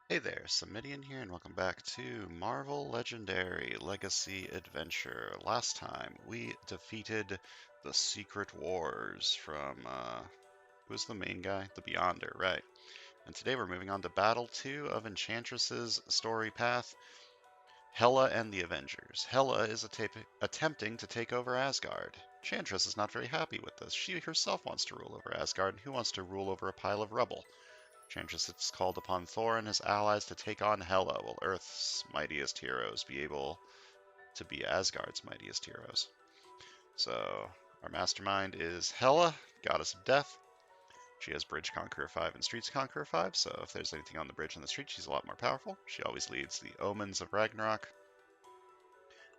Hey there, Samitian here, and welcome back to Marvel Legendary Legacy Adventure. Last time, we defeated the Secret Wars from, who was the main guy? The Beyonder, right. And today we're moving on to Battle 2 of Enchantress's story path, Hela and the Avengers. Hela is attempting to take over Asgard. Enchantress is not very happy with this. She herself wants to rule over Asgard, and who wants to rule over a pile of rubble? Enchantress has called upon Thor and his allies to take on Hela, while Earth's mightiest heroes be able to be Asgard's mightiest heroes. So, our mastermind is Hela, goddess of death. She has Bridge Conqueror 5 and Streets Conqueror 5, so if there's anything on the bridge and the street, she's a lot more powerful. She always leads the Omens of Ragnarok.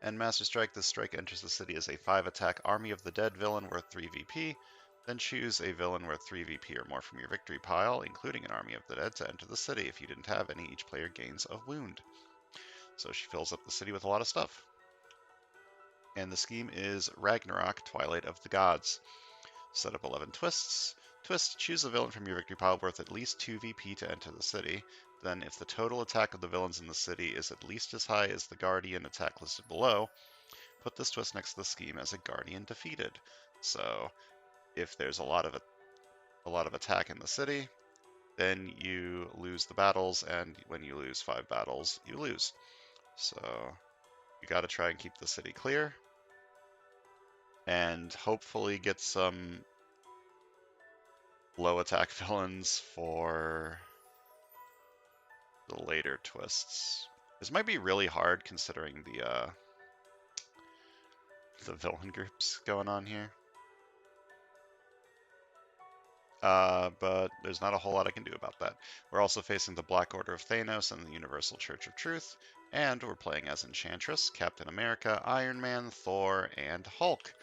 And Master Strike, this strike enters the city as a 5-attack Army of the Dead villain worth 3 VP. Then choose a villain worth 3 VP or more from your victory pile, including an Army of the Dead, to enter the city. If you didn't have any, each player gains a wound. So she fills up the city with a lot of stuff. And the scheme is Ragnarok, Twilight of the Gods. Set up 11 twists. Twist, choose a villain from your victory pile worth at least 2 VP to enter the city. Then, if the total attack of the villains in the city is at least as high as the Guardian attack listed below, put this twist next to the scheme as a Guardian defeated. So, if there's a lot of attack in the city, then you lose the battles, and when you lose 5 battles, you lose. So, you got to try and keep the city clear, and hopefully get some low attack villains for the later twists. This might be really hard considering the villain groups going on here. But there's not a whole lot I can do about that. We're also facing the Black Order of Thanos and the Universal Church of Truth, and we're playing as Enchantress, Captain America, Iron Man, Thor, and Hulk.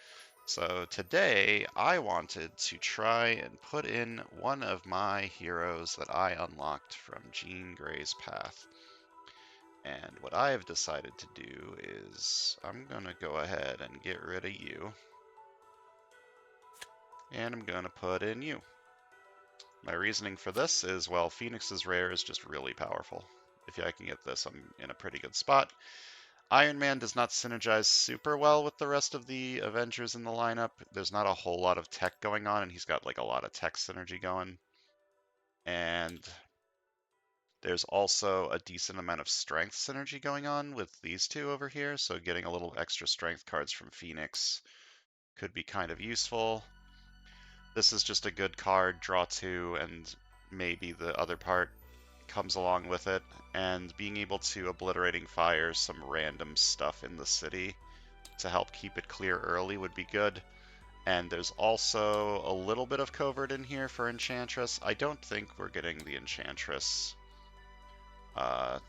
So today I wanted to try and put in one of my heroes that I unlocked from Jean Grey's path. And what I have decided to do is I'm going to go ahead and get rid of you. And I'm going to put in you. My reasoning for this is, well, Phoenix's rare is just really powerful. If I can get this, I'm in a pretty good spot. Iron Man does not synergize super well with the rest of the Avengers in the lineup. There's not a whole lot of tech going on, and he's got like a lot of tech synergy going. And there's also a decent amount of strength synergy going on with these two over here, so getting a little extra strength cards from Phoenix could be kind of useful. This is just a good card, draw 2, and maybe the other part comes along with it. And being able to Obliterating Fire some random stuff in the city to help keep it clear early would be good. And there's also a little bit of covert in here for Enchantress. I don't think we're getting the Enchantress.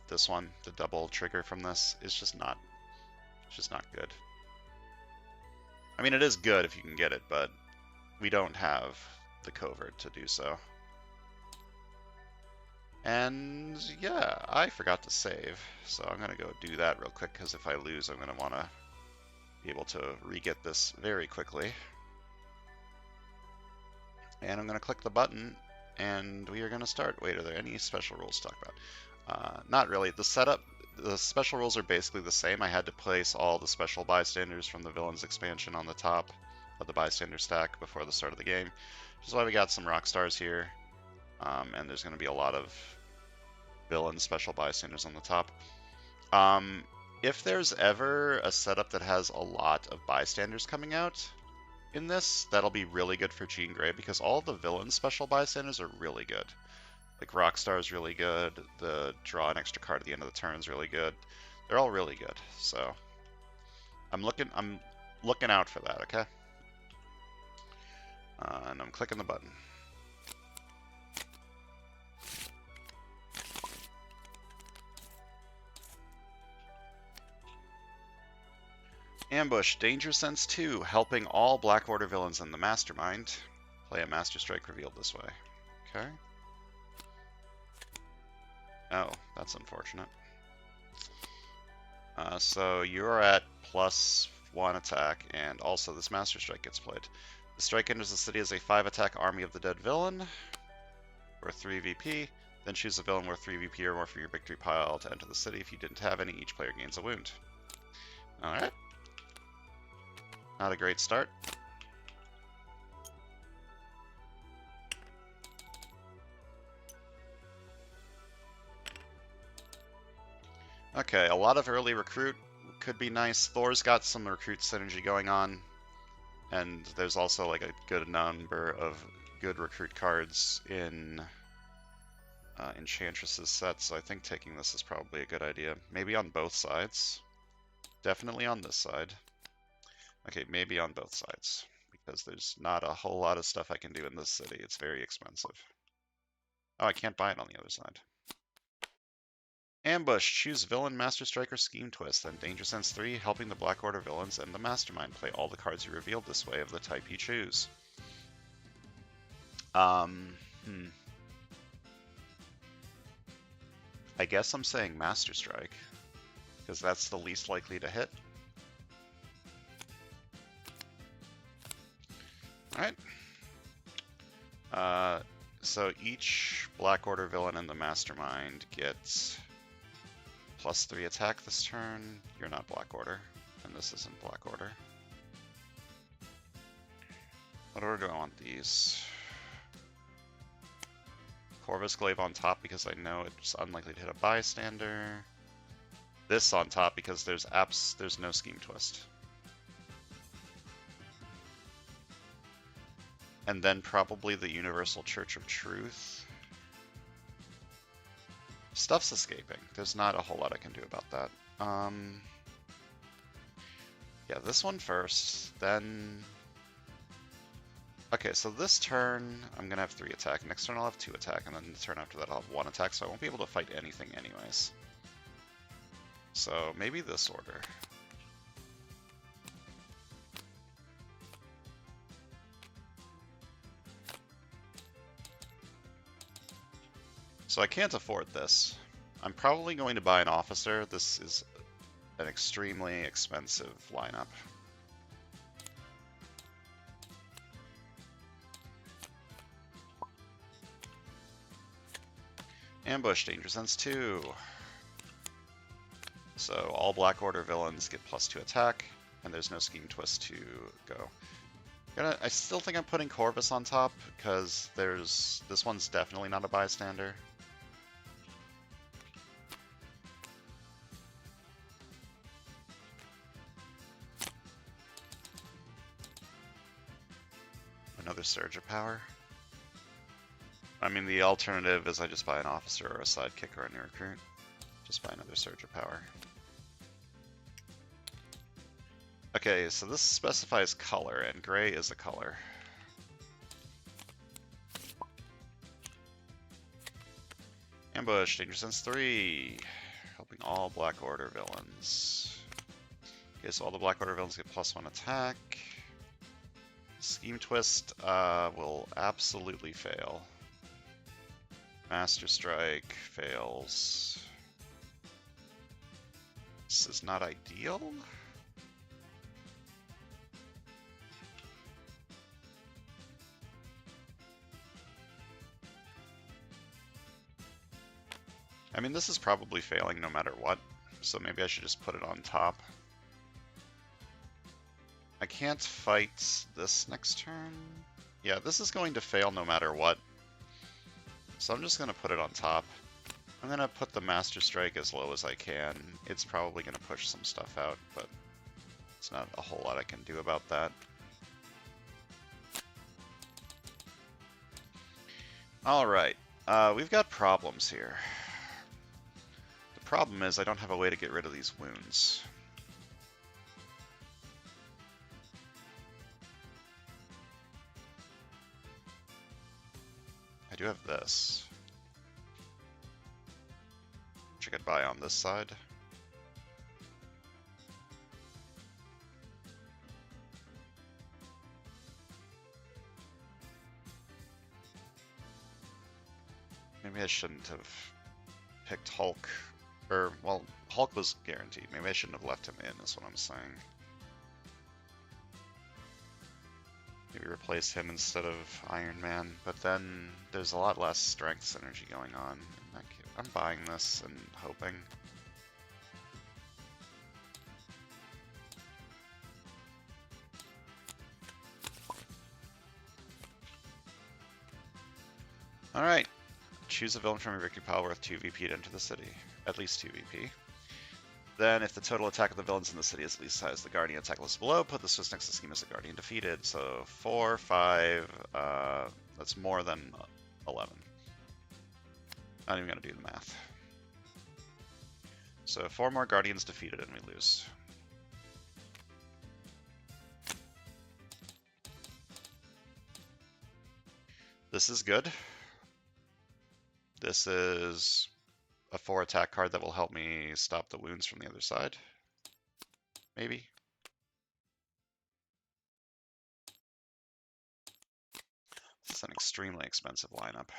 This one, the double trigger from this, is just not good. I mean, it is good if you can get it, but we don't have the covert to do so. And yeah, I forgot to save, so I'm gonna go do that real quick, because if I lose, I'm gonna want to be able to re-get this very quickly. And I'm gonna click the button, and we are gonna start. Wait, are there any special rules to talk about? Not really. The special rules are basically the same. I had to place all the special bystanders from the villains expansion on the top of the bystander stack before the start of the game, which is why we got some rock stars here. And there's going to be a lot of villain special bystanders on the top. If there's ever a setup that has a lot of bystanders coming out in this, that'll be really good for Jean Grey, because all the villain special bystanders are really good. Like Rockstar is really good, the draw an extra card at the end of the turn is really good. They're all really good, so I'm looking out for that, okay? And I'm clicking the button. Ambush, Danger Sense 2, helping all Black Order villains in the Mastermind. Play a Master Strike revealed this way. Okay. Oh, that's unfortunate. So you're at +1 attack, and also this Master Strike gets played. The strike enters the city as a 5-attack Army of the Dead villain, or 3 VP. Then choose a villain worth 3 VP or more for your victory pile to enter the city. If you didn't have any, each player gains a wound. Alright. Not a great start. Okay, a lot of early recruit could be nice. Thor's got some recruit synergy going on. And there's also like a good number of good recruit cards in Enchantress's set, so I think taking this is probably a good idea. Maybe on both sides. Definitely on this side. Okay, maybe on both sides, because there's not a whole lot of stuff I can do in this city. It's very expensive. Oh, I can't buy it on the other side. Ambush. Choose Villain, Master Striker, Scheme Twist, then Danger Sense 3, helping the Black Order villains and the Mastermind. Play all the cards you revealed this way of the type you choose. I guess I'm saying Master Strike, because that's the least likely to hit. Alright. So each Black Order villain in the Mastermind gets +3 attack this turn. You're not Black Order, and this isn't Black Order. What order do I want these? Corvus Glaive on top because I know it's unlikely to hit a bystander. This on top because there's no Scheme Twist. And then probably the Universal Church of Truth. Stuff's escaping. There's not a whole lot I can do about that. Yeah, this one first, then... Okay, so this turn, I'm going to have 3 attack. Next turn I'll have 2 attack, and then the turn after that I'll have 1 attack, so I won't be able to fight anything anyways. So maybe this order. So I can't afford this. I'm probably going to buy an officer. This is an extremely expensive lineup. Ambush, Danger Sense 2. So all Black Order villains get +2 attack, and there's no Scheme Twist to go. I still think I'm putting Corvus on top, because this one's definitely not a bystander. Another Surge of Power. I mean, the alternative is I just buy an officer or a sidekick or a new recruit. Just buy another Surge of Power. Okay, so this specifies color, and gray is a color. Ambush, Danger Sense 3. Helping all Black Order villains. Okay, so all the Black Order villains get +1 attack. Scheme Twist will absolutely fail. Master Strike fails. This is not ideal. I mean, this is probably failing no matter what, so maybe I should just put it on top. I can't fight this next turn. Yeah, this is going to fail no matter what. So I'm just going to put it on top. I'm going to put the Master Strike as low as I can. It's probably going to push some stuff out, but it's not a whole lot I can do about that. Alright, we've got problems here. The problem is I don't have a way to get rid of these wounds. I do have this, which I could buy on this side. Maybe I shouldn't have picked Hulk, or, well, Hulk was guaranteed. Maybe I shouldn't have left him in, is what I'm saying. Maybe replace him instead of Iron Man, but then there's a lot less strength synergy going on. I'm buying this and hoping. Alright, choose a villain from your victory pile worth 2 VP to enter the city. At least 2 VP. Then, if the total attack of the villains in the city is at least as high as the Guardian attack list below, put the Swiss next to scheme as a Guardian defeated. So 4, 5, that's more than 11. Not even going to do the math. So 4 more Guardians defeated and we lose. This is good. This is a 4 attack card that will help me stop the wounds from the other side. Maybe. This is an extremely expensive lineup.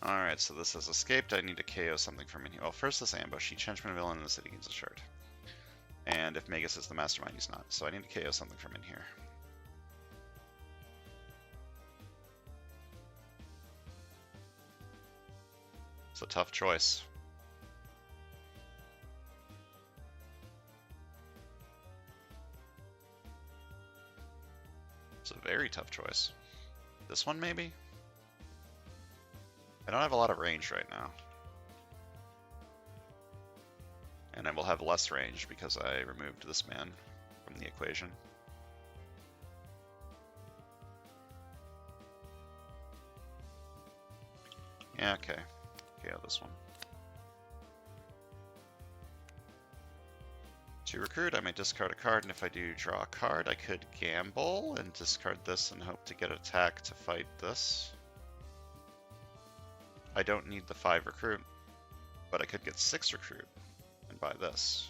Alright, so this has escaped. I need to KO something from in here. Well, first this ambush. Each henchman villain in the city gains a shard. And if Magus is the mastermind, he's not. So I need to KO something from in here. It's a tough choice. It's a very tough choice. This one, maybe? I don't have a lot of range right now. And I will have less range because I removed this man from the equation. Yeah, okay. KO this one. To recruit, I may discard a card, and if I do draw a card, I could gamble and discard this and hope to get an attack to fight this. I don't need the 5 recruit, but I could get 6 recruit and buy this.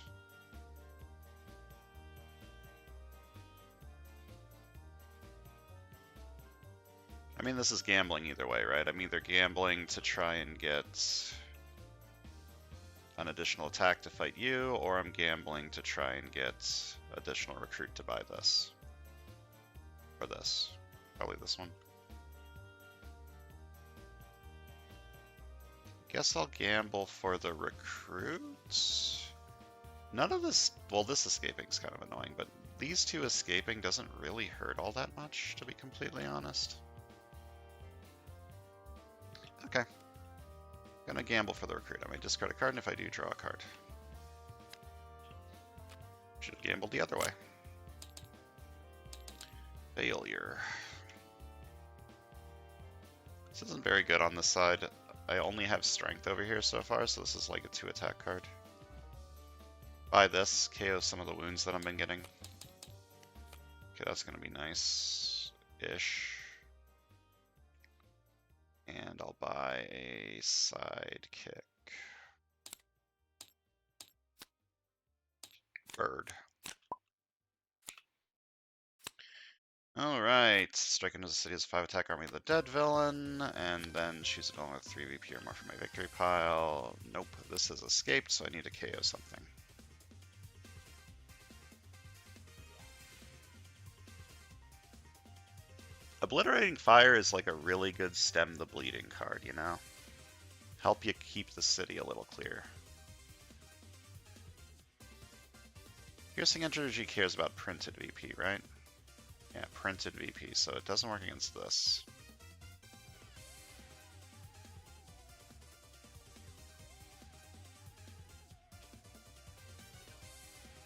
I mean, this is gambling either way, right? I'm either gambling to try and get an additional attack to fight you, or I'm gambling to try and get additional recruit to buy this. Or this. Probably this one. Guess I'll gamble for the recruits. None of this, well, this escaping is kind of annoying, but these 2 escaping doesn't really hurt all that much, to be completely honest. Okay. Gonna gamble for the recruit. I may discard a card, and if I do, draw a card. Should have gambled the other way. Failure. This isn't very good on this side. I only have strength over here so far, so this is like a 2 attack card. Buy this, KO some of the wounds that I've been getting. Okay, that's gonna be nice-ish. And I'll buy a sidekick. Bird. Alright, strike into the city as a 5 attack army of the dead villain, and then choose a villain with 3 VP or more from my victory pile. Nope, this has escaped, so I need to KO something. Obliterating Fire is like a really good stem the bleeding card, you know? Help you keep the city a little clear. Piercing Energy cares about printed VP, right? Yeah, printed VP, so it doesn't work against this.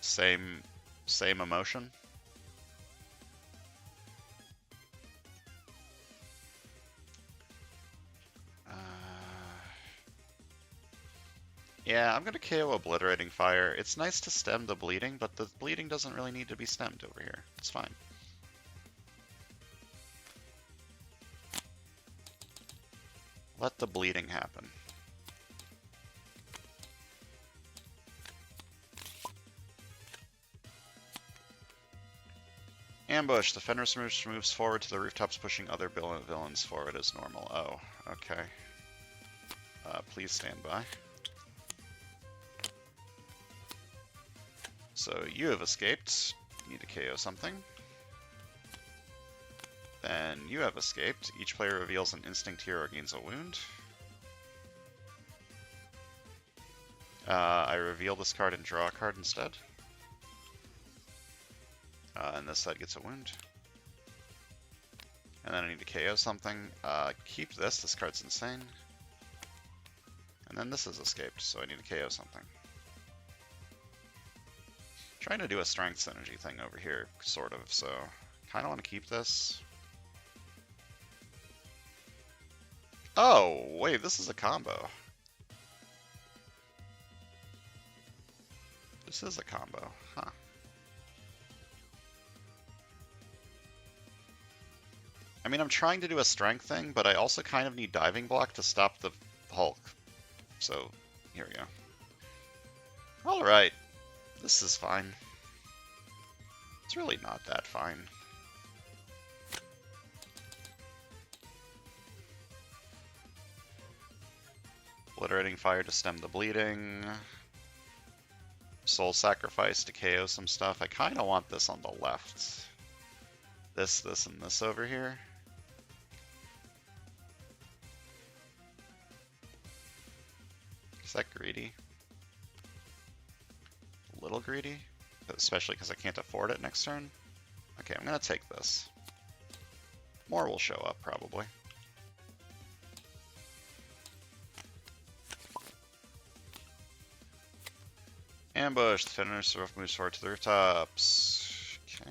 Same emotion. Yeah, I'm gonna KO Obliterating Fire. It's nice to stem the bleeding, but the bleeding doesn't really need to be stemmed over here. It's fine. Let the bleeding happen. Ambush. The Fenris moves forward to the rooftops, pushing other villains forward as normal. Oh, okay. Please stand by. So you have escaped. Need to KO something. Then you have escaped. Each player reveals an instinct here or gains a wound. I reveal this card and draw a card instead. And this side gets a wound. And then I need to KO something. Keep this. This card's insane. And then this is escaped, so I need to KO something. Trying to do a strength synergy thing over here, sort of, so kind of want to keep this. Oh, wait, this is a combo. This is a combo, huh. I mean, I'm trying to do a strength thing, but I also kind of need diving block to stop the Hulk. So, here we go. Alright. This is fine. It's really not that fine. Obliterating Fire to stem the bleeding. Soul Sacrifice to KO some stuff. I kind of want this on the left. This, and this over here. Is that greedy? A little greedy? Especially because I can't afford it next turn. Okay, I'm going to take this. More will show up, probably. Ambush. The Fenris roof moves forward to the rooftops. Okay.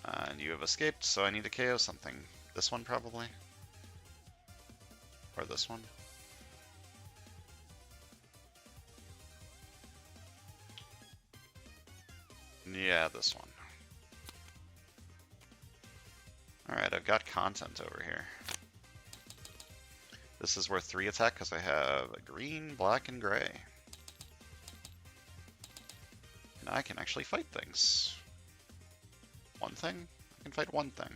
And you have escaped, so I need to KO something. This one, probably? Or this one? Yeah, this one. Alright, I've got content over here. This is worth 3 attack because I have a green, black, and gray. And I can actually fight things. One thing? I can fight one thing.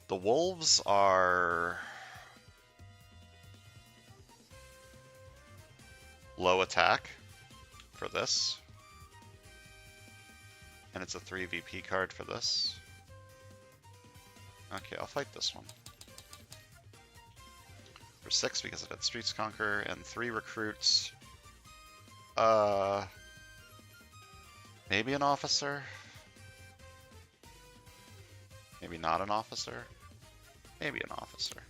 The wolves are low attack for this. And it's a 3 VP card for this. Okay, I'll fight this one. For 6 because it had Streets Conquer, and 3 recruits. Maybe an officer? Maybe not an officer? Maybe an officer.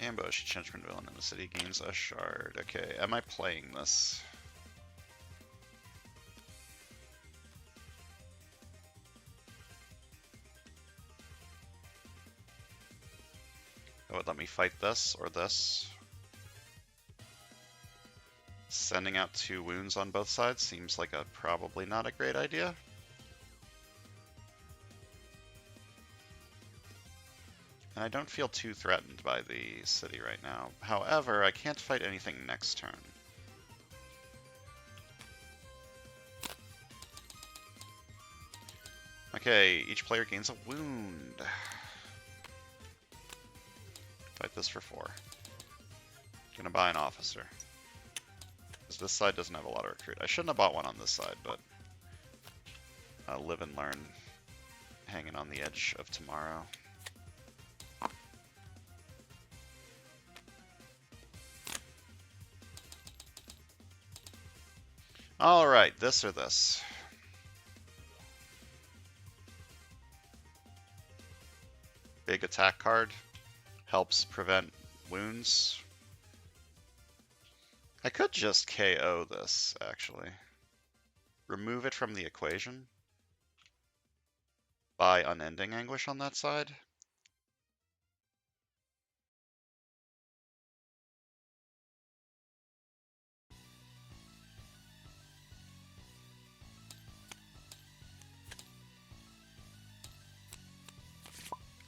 Ambush, Enchantress villain in the city gains a shard. Okay, am I playing this? It would let me fight this or this. Sending out 2 wounds on both sides seems like probably not a great idea. And I don't feel too threatened by the city right now. However, I can't fight anything next turn. Okay, each player gains a wound. Fight this for 4. Gonna buy an officer. Because this side doesn't have a lot of recruit. I shouldn't have bought one on this side, but live and learn. Hanging on the edge of tomorrow. Alright, this or this. Big attack card. Helps prevent wounds. I could just KO this, actually. Remove it from the equation. Buy Unending Anguish on that side.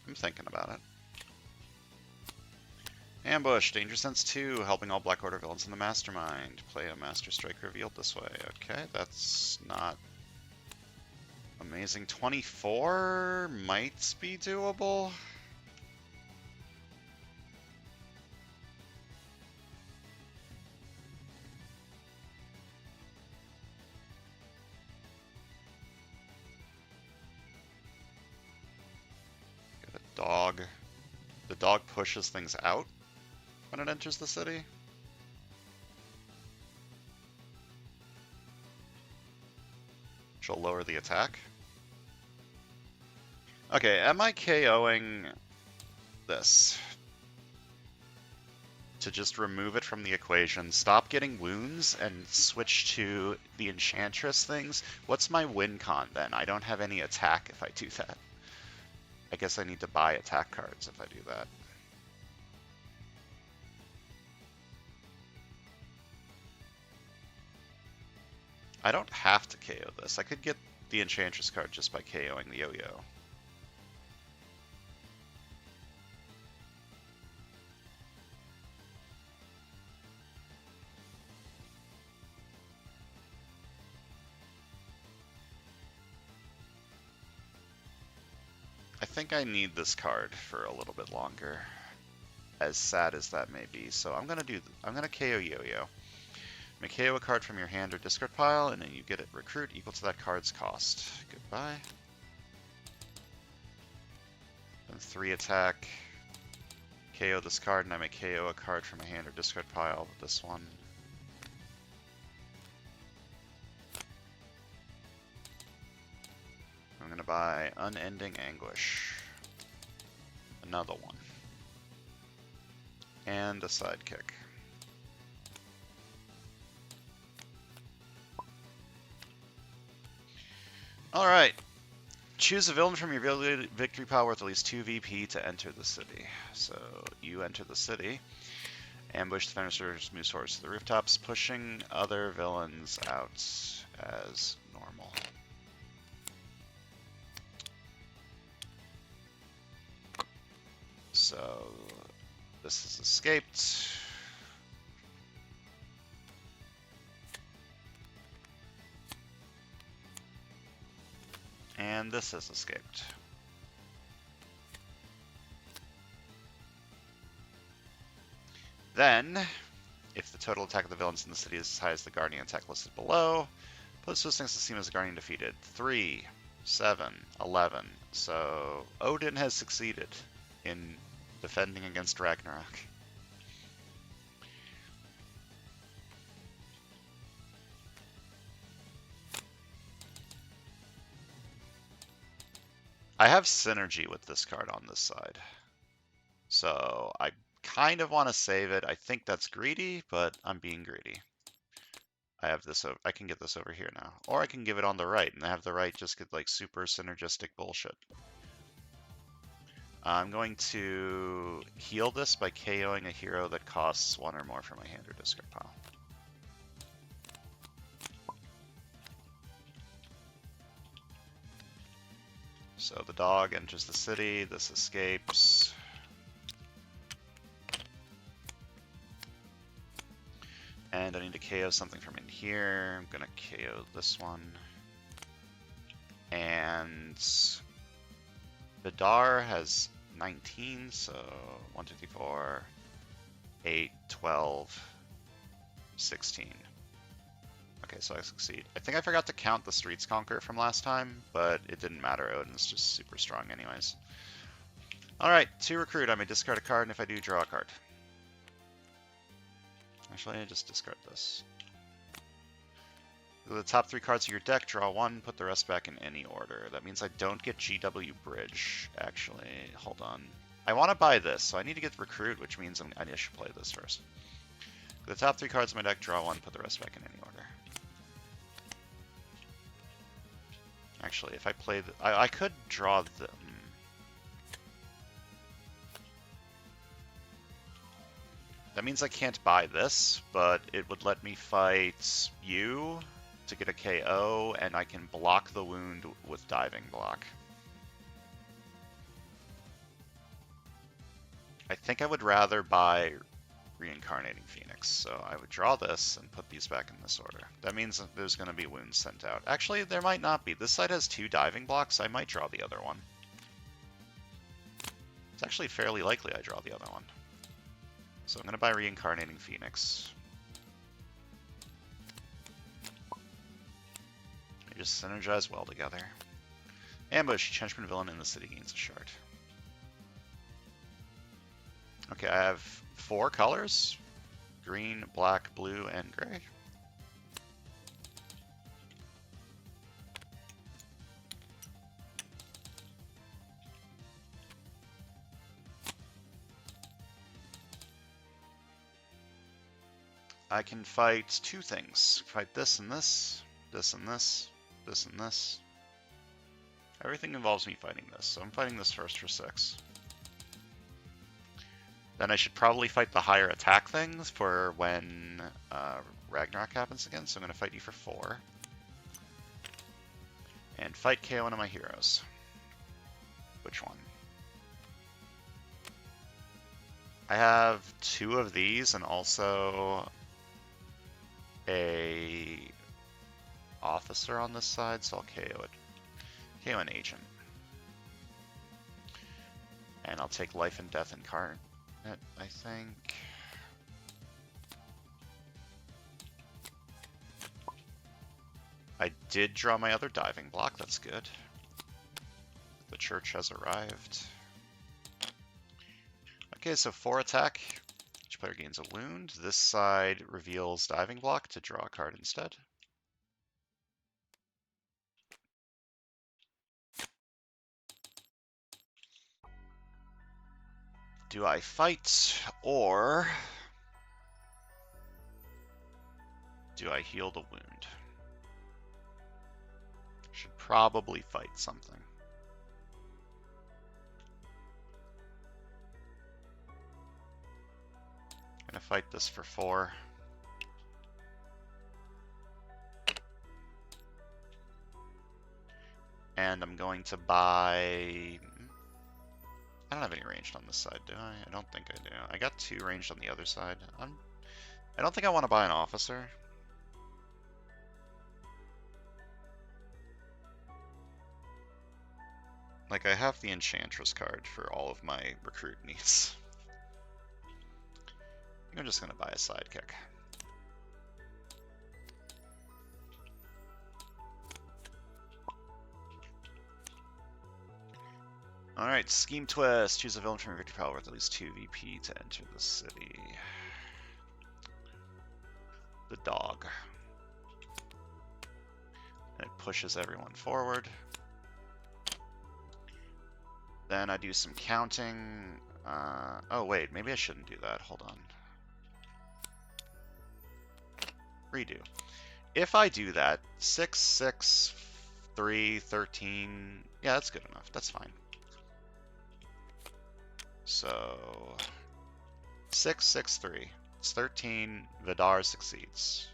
I'm thinking about it. Ambush, Danger Sense 2, helping all Black Order villains in the Mastermind. Play a Master Strike revealed this way. Okay, that's not Amazing. 24 might be doable. Get a dog. The dog pushes things out when it enters the city. She'll lower the attack. Okay, am I KOing this? To just remove it from the equation, stop getting wounds, and switch to the Enchantress things? What's my win con then? I don't have any attack if I do that. I guess I need to buy attack cards if I do that. I don't have to KO this. I could get the Enchantress card just by KOing the Yo-Yo. I think I need this card for a little bit longer, as sad as that may be. So I'm gonna KO Yo-Yo. May KO a card from your hand or discard pile, and then you get it recruit equal to that card's cost. Goodbye. And 3 attack. KO this card, and I may KO a card from a hand or discard pile with this one. I'm gonna buy Unending Anguish. Another one. And a sidekick. Alright. Choose a villain from your victory pile worth at least 2 VP to enter the city. So you enter the city. Ambush the finishers, move swords to the rooftops, pushing other villains out as normal. So this has escaped. And this has escaped. Then, if the total attack of the villains in the city is as high as the Guardian attack listed below, post those things to seem as the Guardian defeated. 3, 7, 11. So Odin has succeeded in defending against Ragnarok. I have synergy with this card on this side. So I kind of want to save it. I think that's greedy, but I'm being greedy. I have this over, I can get this over here now. Or I can give it on the right and have the right just get like super synergistic bullshit. I'm going to heal this by KOing a hero that costs 1 or more from my hand or discard pile. So the dog enters the city, this escapes. And I need to KO something from in here. I'm gonna KO this one. And Vidar has 19, so 1, 2, 3, 4, 8, 12, 16. Okay, so I succeed. I think I forgot to count the Streets Conquer from last time, but it didn't matter. Odin's just super strong anyways. Alright, to recruit, I may discard a card, and if I do, draw a card. Actually, I just discard this. The top 3 cards of your deck, draw 1, put the rest back in any order. That means I don't get GW Bridge, actually. Hold on. I want to buy this, so I need to get Recruit, which means I should play this first. The top 3 cards of my deck, draw 1, put the rest back in any order. Actually, if I play the... I could draw the... That means I can't buy this, but it would let me fight you to get a KO, and I can block the wound with Diving Block. I think I would rather buy Reincarnating Phoenix. So I would draw this and put these back in this order. That means that there's going to be wounds sent out. Actually, there might not be. This side has 2 diving blocks. I might draw the other one. It's actually fairly likely I draw the other one. So I'm going to buy Reincarnating Phoenix. They just synergize well together. Ambush. Each henchman villain in the city gains a shard. Okay, I have 4 colors. Green, black, blue, and gray. I can fight 2 things. Fight this and this, this and this, this and this. Everything involves me fighting this, so I'm fighting this first for 6. Then I should probably fight the higher attack things for when Ragnarok happens again, so I'm going to fight you for 4. And fight KO one of my heroes. Which one? I have 2 of these and also a officer on this side, so I'll KO it. KO an agent. And I'll take Life and Death Incarnate, I think. I did draw my other diving block, that's good. The church has arrived. Okay, so 4 attack. Each player gains a wound. This side reveals diving block to draw a card instead. Do I fight or do I heal the wound? Should probably fight something. Gonna fight this for 4. And I'm going to buy... I don't have any ranged on this side, do I? I don't think I do. I got 2 ranged on the other side. I don't think I want to buy an officer. Like, I have the Enchantress card for all of my recruit needs. I'm just going to buy a sidekick. Alright, Scheme Twist. Choose a villain from your victory pile worth at least 2 VP to enter the city. The dog. And it pushes everyone forward. Then I do some counting. Oh wait, maybe I shouldn't do that. Hold on. Redo. If I do that, 6, 6, 3, 13. Yeah, that's good enough. That's fine. So 6, 6, 3. It's 13. Vidar succeeds.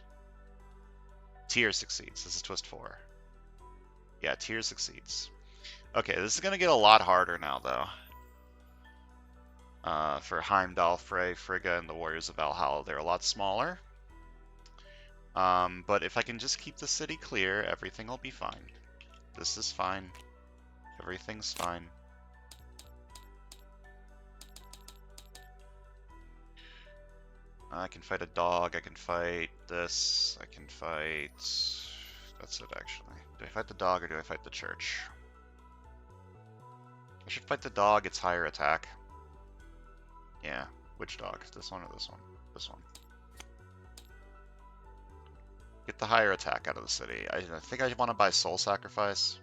Tyr succeeds. This is twist 4. Yeah, Tyr succeeds. Okay, this is going to get a lot harder now, though. For Heimdall, Frey, Frigga, and the Warriors of Valhalla, they're a lot smaller. But if I can just keep the city clear, everything will be fine. This is fine. Everything's fine. I can fight a dog, I can fight this, I can fight... That's it, actually. Do I fight the dog or do I fight the church? I should fight the dog, it's higher attack. Yeah, which dog? This one or this one? This one. Get the higher attack out of the city. I think I want to buy Soul Sacrifice.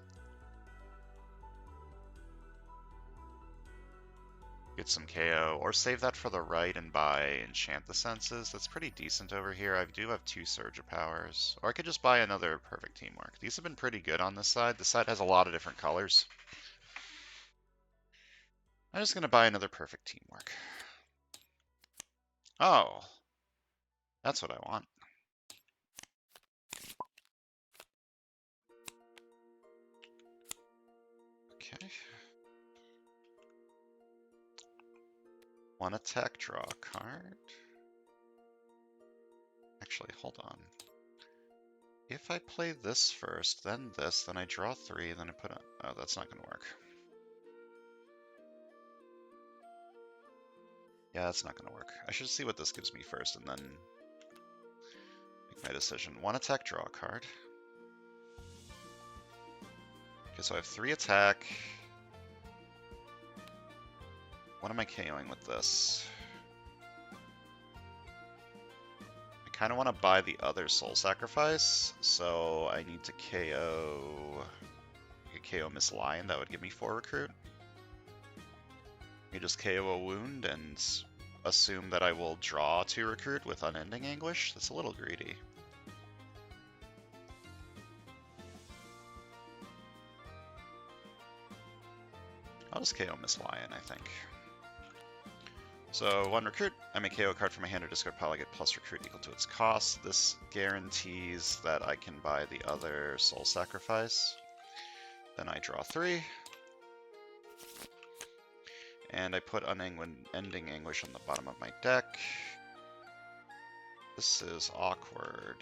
Get some KO, or save that for the right and buy Enchant the Senses. That's pretty decent over here. I do have 2 Surge of Powers. Or I could just buy another Perfect Teamwork. These have been pretty good on this side. This side has a lot of different colors. I'm just going to buy another Perfect Teamwork. Oh, that's what I want. Okay. 1 attack, draw a card. Actually, hold on. If I play this first, then this, then I draw 3, then I put on... Oh, that's not going to work. Yeah, that's not going to work. I should see what this gives me first, and then make my decision. 1 attack, draw a card. Okay, so I have 3 attack. What am I KOing with this? I kind of want to buy the other Soul Sacrifice, so I need to KO... I could KO Miss Lion, that would give me 4 recruit. You just KO a wound and assume that I will draw 2 recruit with Unending Anguish? That's a little greedy. I'll just KO Miss Lion, I think. So 1 recruit, I may KO a card from my hand or discard pile, I get plus recruit equal to its cost. This guarantees that I can buy the other Soul Sacrifice. Then I draw 3. And I put Unending Anguish on the bottom of my deck. This is awkward.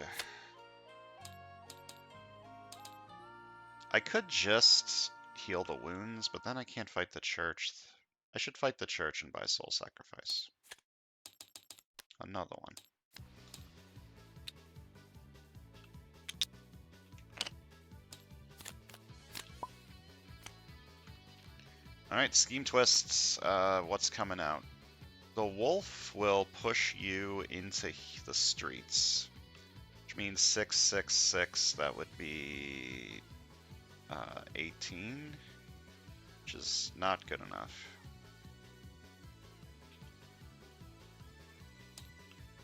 I could just heal the wounds, but then I can't fight the church. I should fight the church and buy Soul Sacrifice. Another one. Alright, Scheme Twists. What's coming out? The wolf will push you into the streets, which means 6, 6, 6. That would be 18, which is not good enough.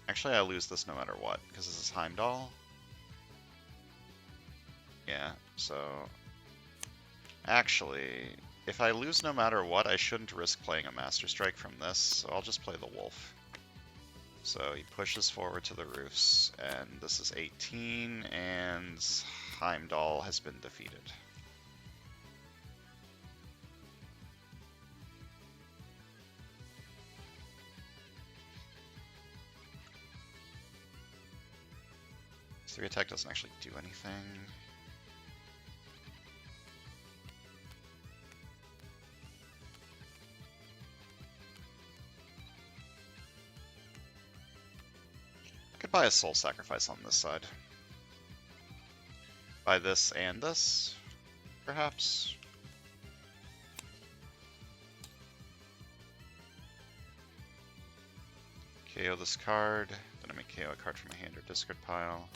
Actually, I lose this no matter what, because this is Heimdall. Yeah, so... Actually, if I lose no matter what, I shouldn't risk playing a Master Strike from this, so I'll just play the Wolf. So he pushes forward to the roofs, and this is 18, and Heimdall has been defeated. This 3 attack doesn't actually do anything. Buy a Soul Sacrifice on this side. Buy this and this, perhaps. KO this card, then I may KO a card from my hand or discard pile.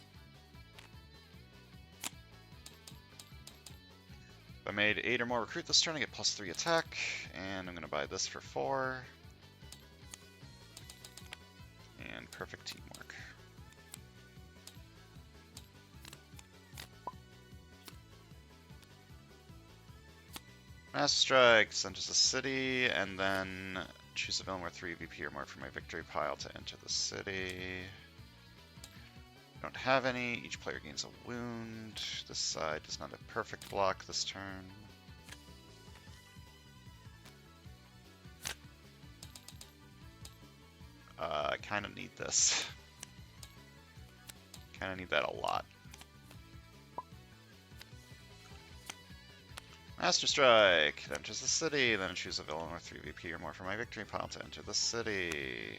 If I made 8 or more recruit this turn, I get plus 3 attack, and I'm going to buy this for 4. And perfect teamwork. Master Strike, enters the city, and then choose a villain worth 3 VP or more from my victory pile to enter the city. Don't have any. Each player gains a wound. This side does not have perfect block this turn. I kind of need this. Kind of need that a lot. Master Strike, enters the city, then choose a villain with 3 VP or more from my victory pile to enter the city.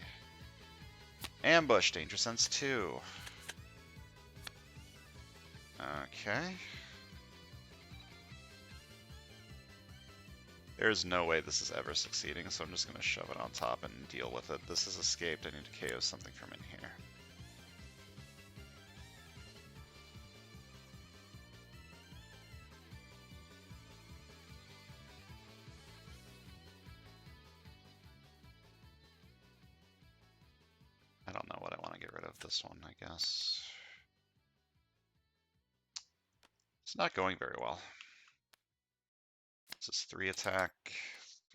Ambush, Danger Sense 2. Okay. There's no way this is ever succeeding, so I'm just going to shove it on top and deal with it. This has escaped, I need to KO something from in here. I don't know what I want to get rid of this one, I guess. It's not going very well. This is 3 attack,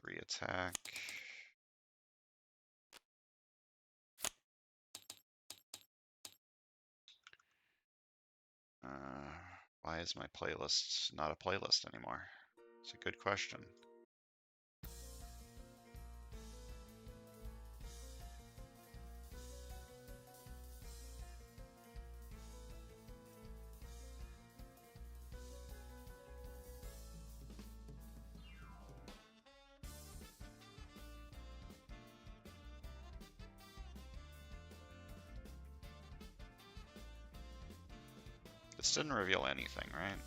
3 attack. Why is my playlist not a playlist anymore? It's a good question. This didn't reveal anything, right?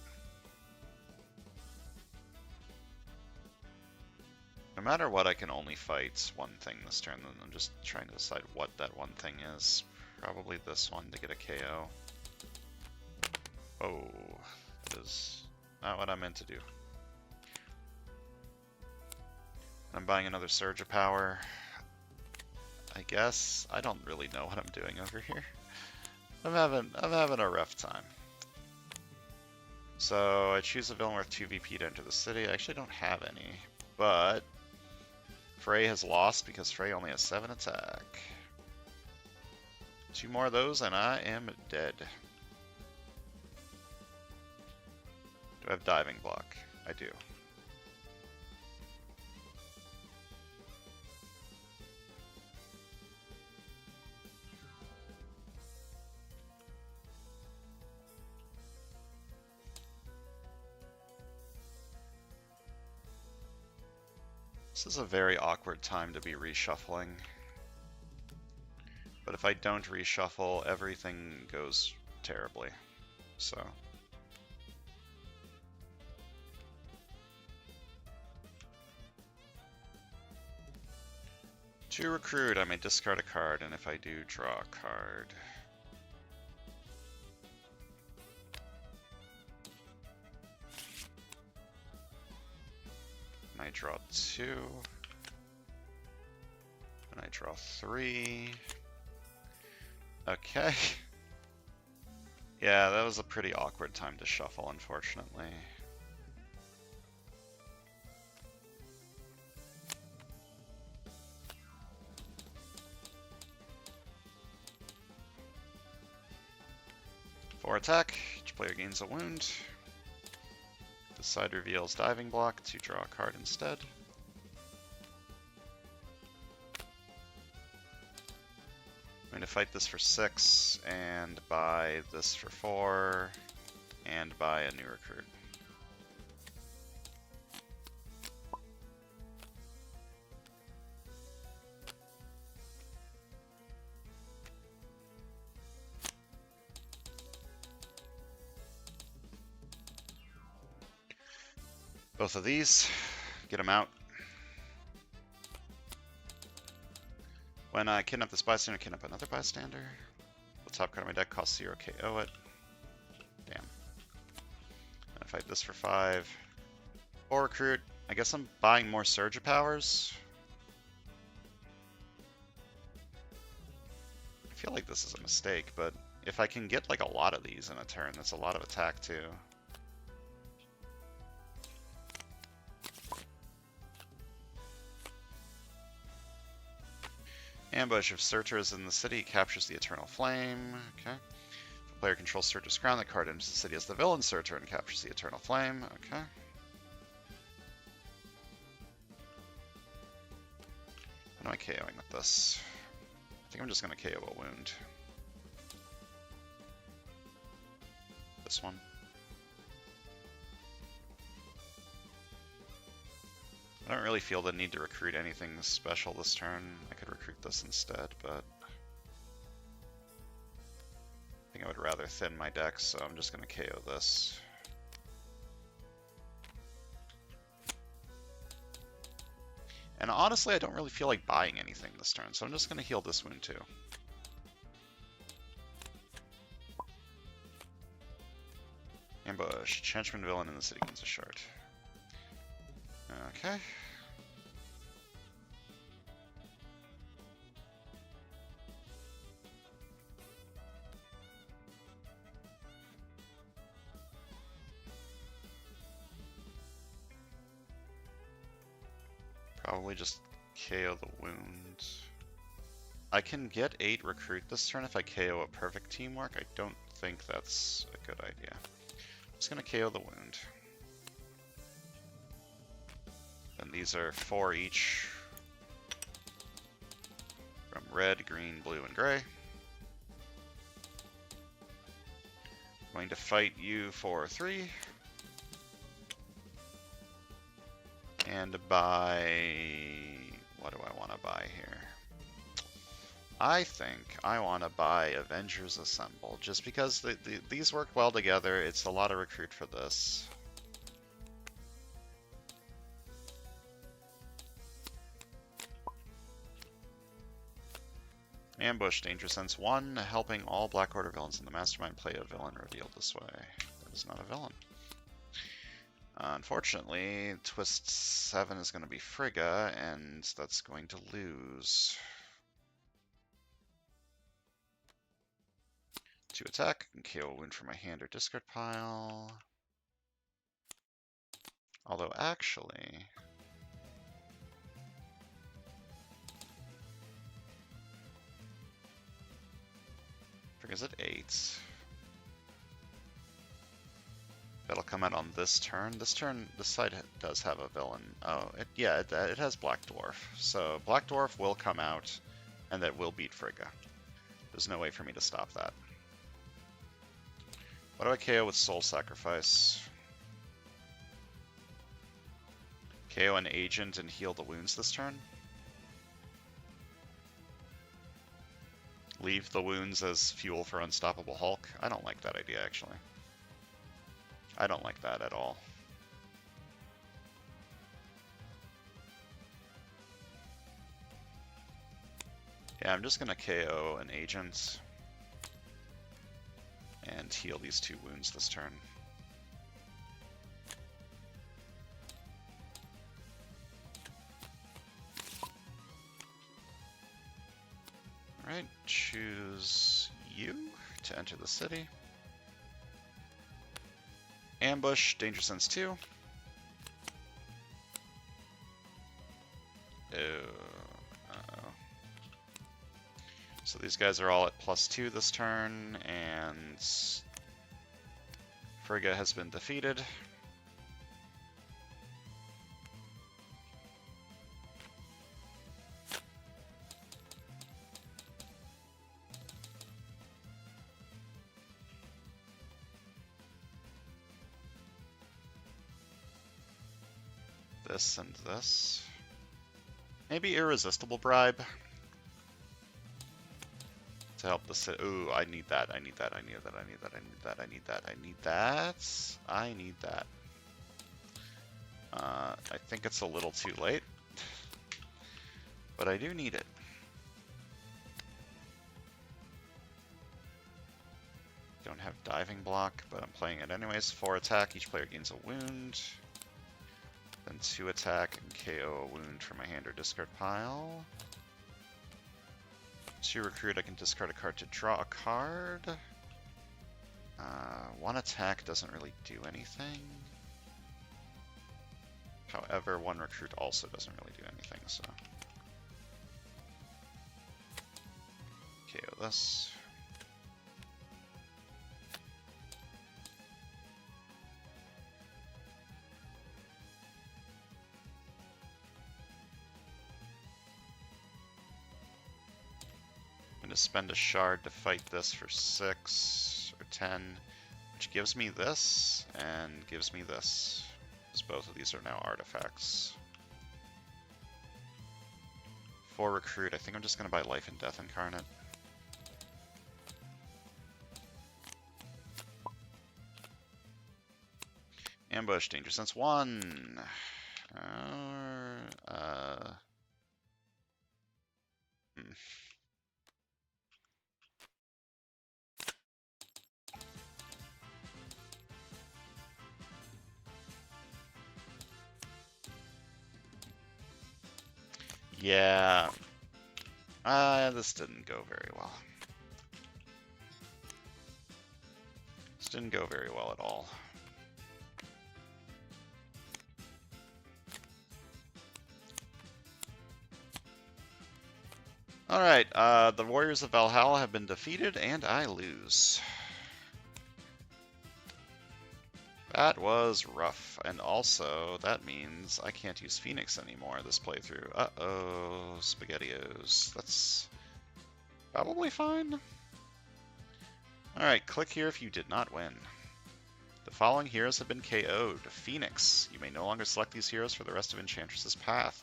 No matter what, I can only fight one thing this turn, and I'm just trying to decide what that one thing is. Probably this one to get a KO. Oh, that is not what I meant to do. I'm buying another Surge of Power. I guess. I don't really know what I'm doing over here. I'm having a rough time. So I choose a villain worth 2 VP to enter the city. I actually don't have any, but Frey has lost because Frey only has 7 attack. 2 more of those and I am dead. Do I have diving block? I do. This is a very awkward time to be reshuffling. But if I don't reshuffle, everything goes terribly. So. To recruit, I may discard a card, and if I do, draw a card. And I draw 2. And I draw 3. Okay. Yeah, that was a pretty awkward time to shuffle, unfortunately. For attack, each player gains a wound. The side reveals diving block to draw a card instead. I'm going to fight this for 6 and buy this for 4 and buy a new recruit. Both of these, get them out. When I kidnap this bystander, kidnap another bystander. The top card of my deck costs 0, KO it. Damn. And I fight this for 5. Or recruit. I guess I'm buying more Surge of Powers. I feel like this is a mistake, but if I can get like a lot of these in a turn, that's a lot of attack too. Ambush. If Searcher is in the city, captures the Eternal Flame. Okay. If the player controls Searcher's crown, the card enters the city as the villain Searcher and captures the Eternal Flame. Okay. What am I KOing with this? I think I'm just going to KO a wound. This one. I don't really feel the need to recruit anything special this turn. I could recruit this instead, but I think I would rather thin my deck, so I'm just going to KO this. And honestly, I don't really feel like buying anything this turn, so I'm just going to heal this wound too. Ambush. Enchantress villain in the city gains a shard. Okay. Probably just KO the wound. I can get 8 recruit this turn if I KO a perfect teamwork. I don't think that's a good idea. I'm just gonna KO the wound. And these are 4 each from red, green, blue, and gray. I'm going to fight you for 3. And buy... what do I want to buy here? I think I want to buy Avengers Assemble, just because these work well together. It's a lot of recruit for this. Ambush, Danger Sense 1, helping all Black Order villains in the Mastermind play a villain revealed this way. That is not a villain. Unfortunately, Twist 7 is going to be Frigga, and that's going to lose. To attack, and KO a wound from my hand or discard pile. Although, actually... Frigga's at 8. That'll come out on this turn. This side does have a villain. Oh, it has Black Dwarf. So Black Dwarf will come out, and that will beat Frigga. There's no way for me to stop that. What do I KO with Soul Sacrifice? KO an agent and heal the wounds this turn? Leave the wounds as fuel for Unstoppable Hulk? I don't like that idea, actually. I don't like that at all. Yeah, I'm just going to KO an agent and heal these 2 wounds this turn. Alright, choose you to enter the city. Ambush, Danger Sense 2. Uh-oh. So these guys are all at +2 this turn, and Frigga has been defeated. This and this. Maybe Irresistible Bribe. To help the city. Ooh, I need that, I need that, I need that, I need that, I need that, I need that, I need that. I need that. I think it's a little too late. But I do need it. Don't have Diving Block, but I'm playing it anyways. 4 attack, each player gains a wound. Then 2 attack and KO a wound from my hand or discard pile. 2 recruit, I can discard a card to draw a card. 1 attack doesn't really do anything. However, 1 recruit also doesn't really do anything, so. KO this. I'm going to spend a shard to fight this for 6 or 10, which gives me this and gives me this, because both of these are now artifacts. 4 recruit, I think I'm just going to buy Life and Death Incarnate. Ambush, Danger Sense 1. Yeah. This didn't go very well. This didn't go very well at all. Alright, the Warriors of Valhalla have been defeated, and I lose. That was rough, and also, that means I can't use Phoenix anymore this playthrough. Uh-oh, SpaghettiOs. That's probably fine. Alright, click here if you did not win. The following heroes have been KO'd. Phoenix. You may no longer select these heroes for the rest of Enchantress's path.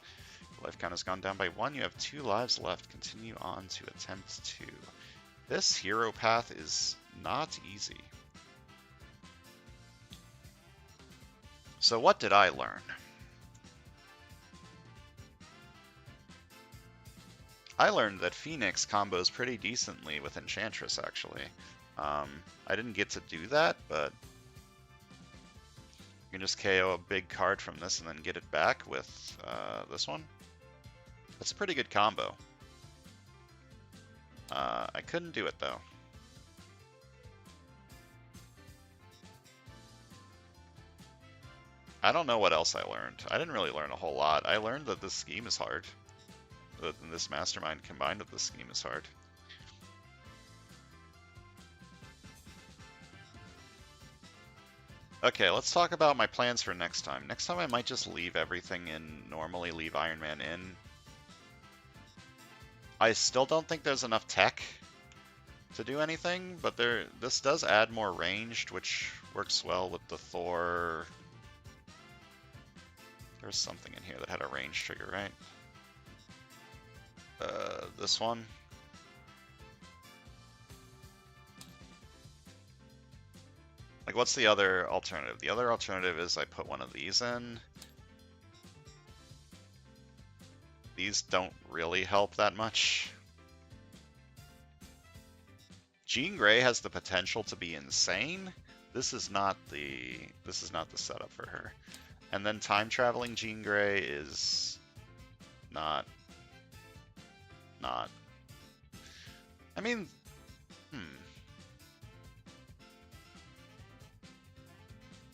Life count has gone down by 1. You have 2 lives left. Continue on to attempt 2. This hero path is not easy. So what did I learn? I learned that Phoenix combos pretty decently with Enchantress, actually. I didn't get to do that, but you can just KO a big card from this and then get it back with this one. That's a pretty good combo. I couldn't do it, though. I don't know what else I learned. I didn't really learn a whole lot. I learned that this scheme is hard. That this mastermind combined with this scheme is hard. Okay, let's talk about my plans for next time. Next time I might just leave everything in, normally leave Iron Man in. I still don't think there's enough tech to do anything, but this does add more ranged, which works well with the Thor. There's something in here that had a range trigger, right? This one. Like, what's the other alternative? The other alternative is I put one of these in. These don't really help that much. Jean Grey has the potential to be insane. This is not the setup for her. And then time traveling Jean Grey is not. I mean,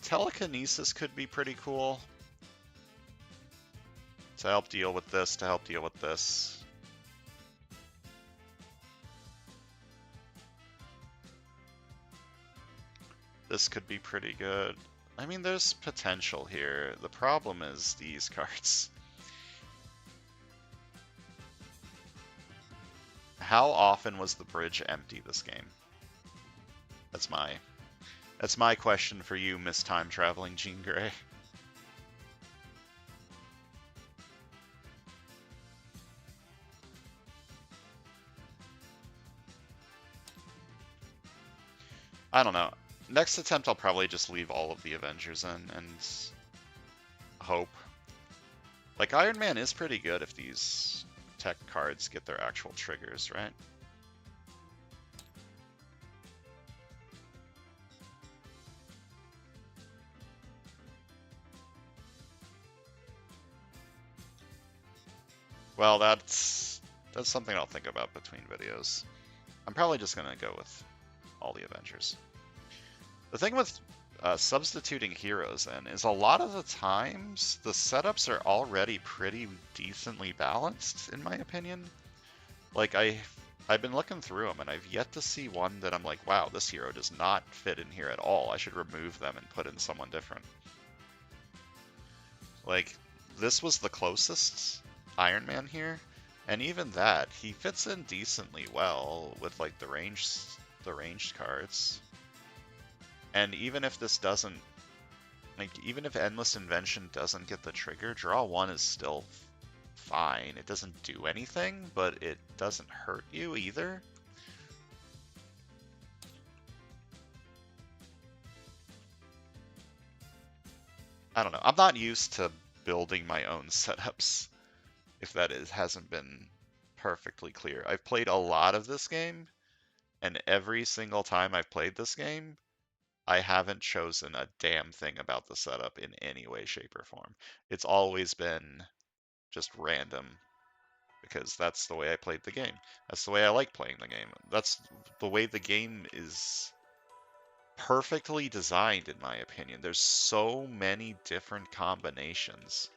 telekinesis could be pretty cool. To help deal with this, to help deal with this. This could be pretty good. I mean, there's potential here. The problem is these cards. How often was the bridge empty this game? That's my question for you, Miss Time Traveling Jean Grey. I don't know. Next attempt, I'll probably just leave all of the Avengers in and hope. Like, Iron Man is pretty good if these tech cards get their actual triggers, right? Well, that's something I'll think about between videos. I'm probably just gonna go with all the Avengers. The thing with substituting heroes in is a lot of the times the setups are already pretty decently balanced, in my opinion. Like, I've been looking through them and I've yet to see one that I'm like, wow, this hero does not fit in here at all. I should remove them and put in someone different. Like, this was the closest Iron Man here, and even that, he fits in decently well with like the ranged cards. And even if this doesn't, like, even if Endless Invention doesn't get the trigger, draw 1 is still fine. It doesn't do anything, but it doesn't hurt you either. I don't know. I'm not used to building my own setups, if that hasn't been perfectly clear. I've played a lot of this game, and every single time I've played this game, I haven't chosen a damn thing about the setup in any way, shape, or form. It's always been just random, because that's the way I played the game. That's the way I like playing the game. That's the way the game is perfectly designed, in my opinion. There's so many different combinations.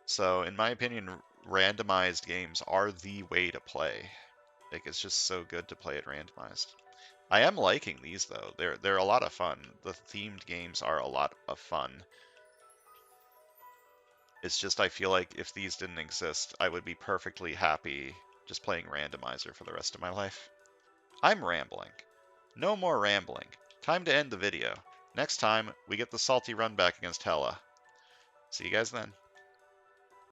So, in my opinion, randomized games are the way to play. Like, it's just so good to play it randomized. I am liking these though. They're a lot of fun. The themed games are a lot of fun. It's just I feel like if these didn't exist, I would be perfectly happy just playing randomizer for the rest of my life. I'm rambling. No more rambling. Time to end the video. Next time, we get the salty run back against Hela. See you guys then.